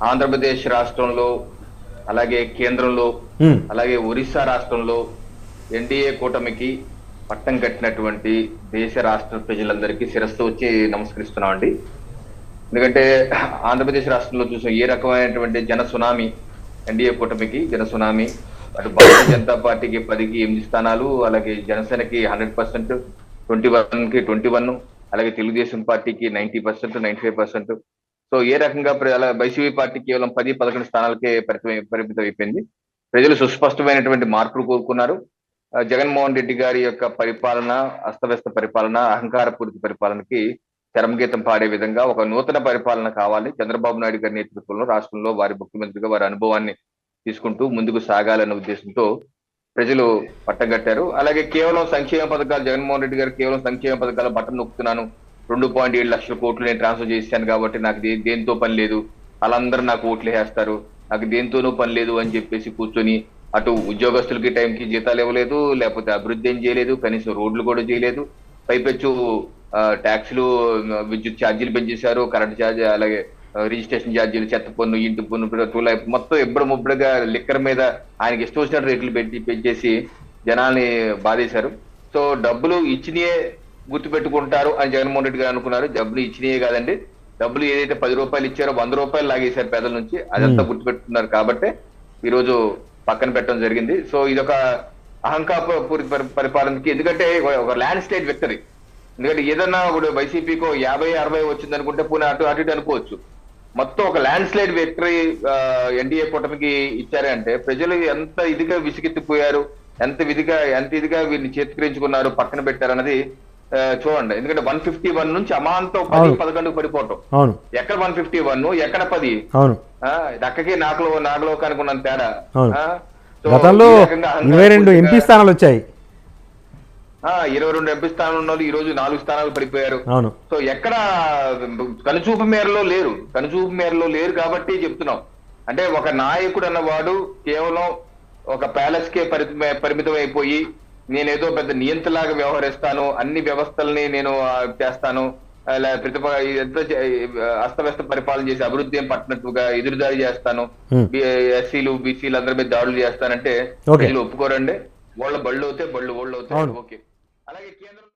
ఆంధ్రప్రదేశ్ రాష్ట్రంలో, అలాగే కేంద్రంలో, ఉమ్, అలాగే ఒరిస్సా రాష్ట్రంలో ఎన్డీఏ కూటమికి పట్టం కట్టినటువంటి దేశ రాష్ట్ర ప్రజలందరికీ శిరస్సు వచ్చి నమస్కరిస్తున్నామండి. ఎందుకంటే ఆంధ్రప్రదేశ్ రాష్ట్రంలో చూసాం ఏ రకమైనటువంటి జన సునామీ, ఎన్డీఏ కూటమికి జన సునామీ. అటు భారతీయ జనతా పార్టీకి 10కి 8 స్థానాలు, అలాగే జనసేనకి 100%, 21కి 21, అలాగే తెలుగుదేశం పార్టీకి 90%, 95%. సో ఏ రకంగా అలా వైసీపీ పార్టీ కేవలం 10-11 స్థానాలకే పరిమితం అయిపోయింది. ప్రజలు సుస్పష్టమైనటువంటి మార్పులు కోరుకున్నారు. జగన్మోహన్ రెడ్డి గారి యొక్క పరిపాలన, అస్తవ్యస్త పరిపాలన, అహంకారపూరిత పరిపాలనకి చరమగీతం పాడే విధంగా ఒక నూతన పరిపాలన కావాలి. చంద్రబాబు నాయుడు గారి నేతృత్వంలో రాష్ట్రంలో వారి ముఖ్యమంత్రిగా వారి అనుభవాన్ని తీసుకుంటూ ముందుకు సాగాలన్న ఉద్దేశంతో ప్రజలు పట్టగట్టారు. అలాగే కేవలం సంక్షేమ పథకాలు, జగన్మోహన్ రెడ్డి గారు కేవలం సంక్షేమ పథకాలు బటన్ నొక్కుతున్నాను, 2.7 లక్షల కోట్లు నేను ట్రాన్స్ఫర్ చేశాను కాబట్టి నాకు దేంతో పని లేదు, వాళ్ళందరూ నాకు ఓట్లు వేస్తారు, నాకు దేంతోనూ పని లేదు అని చెప్పేసి కూర్చొని అటు ఉద్యోగస్తులకి టైంకి జీతాలు ఇవ్వలేదు, లేకపోతే అభివృద్ధి ఏం చేయలేదు, కనీసం రోడ్లు కూడా చేయలేదు. పైపెచ్చు ట్యాక్సులు, విద్యుత్ ఛార్జీలు పెంచేశారు, కరెంట్ ఛార్జ్, అలాగే రిజిస్ట్రేషన్ ఛార్జీలు, చెత్త పన్ను, ఇంటి పన్ను, మొత్తం ఎప్పుడు ముబ్బడిగా లిక్కర్ మీద ఆయనకి ఇష్టం వచ్చిన రేట్లు పెంచేసి జనాల్ని బాధేశారు. సో డబ్బులు ఇచ్చినయే గుర్తు పెట్టుకుంటారు అని జగన్మోహన్ రెడ్డి గారు అనుకున్నారు. డబ్బులు ఇచ్చినయే కాదండి, డబ్బులు ఏదైతే 10 రూపాయలు ఇచ్చారో 100 రూపాయలు లాగేశారు పేదల నుంచి, అదంతా గుర్తు పెట్టుకున్నారు. కాబట్టి ఈ రోజు పక్కన పెట్టడం జరిగింది. సో ఇదొక అహంకారపూరిత పరిపాలనకి, ఎందుకంటే ఒక ల్యాండ్ స్లైడ్ విక్టరీ. ఎందుకంటే ఏదన్నా ఇప్పుడు వైసీపీకో 50-60 వచ్చింది అనుకుంటే పోనీ అటు అటు అనుకోవచ్చు. మొత్తం ఒక ల్యాండ్ స్లైడ్ విక్టరీ ఎన్డీఏ కూటమికి ఇచ్చారే అంటే ప్రజలు ఎంత ఇదిగా విసిగెత్తిపోయారు, ఎంత ఇదిగా వీరిని చేతికరించుకున్నారు, పక్కన పెట్టారన్నది చూడండి. ఎందుకంటే 151 నుంచి అమాంతం 10-11 పడిపోవటం. ఎక్కడ 151, ఎక్కడ 10? దక్కకి నాకులో కనుకున్నంత తేడా. గతంలో 22 ఎంపీ స్థానాలు వచ్చాయి. 22 ఎంపీ స్థానాలు ఉన్న వాళ్ళు ఈ రోజు 4 స్థానాలు పడిపోయారు. సో ఎక్కడ కనుచూపు మేరలో లేరు కాబట్టి చెప్తున్నాం. అంటే ఒక నాయకుడు అన్నవాడు కేవలం ఒక ప్యాలెస్ కే పరిమితం అయిపోయి నేనేదో పెద్ద నియంత్రలాగా వ్యవహరిస్తాను, అన్ని వ్యవస్థల్ని నేను చేస్తాను, అస్తవ్యస్త పరిపాలన చేసి అభివృద్ధి ఏం పట్టినట్టుగా ఎదురుదాడి చేస్తాను, ఎస్సీలు బీసీలు అందరి మీద దాడులు చేస్తానంటే ప్రజలు ఒప్పుకోరండి. వాళ్ళ బళ్ళు అవుతాయి, బళ్ళు ఓళ్ళు అవుతాయి. ఓకే. అలాగే కేంద్రం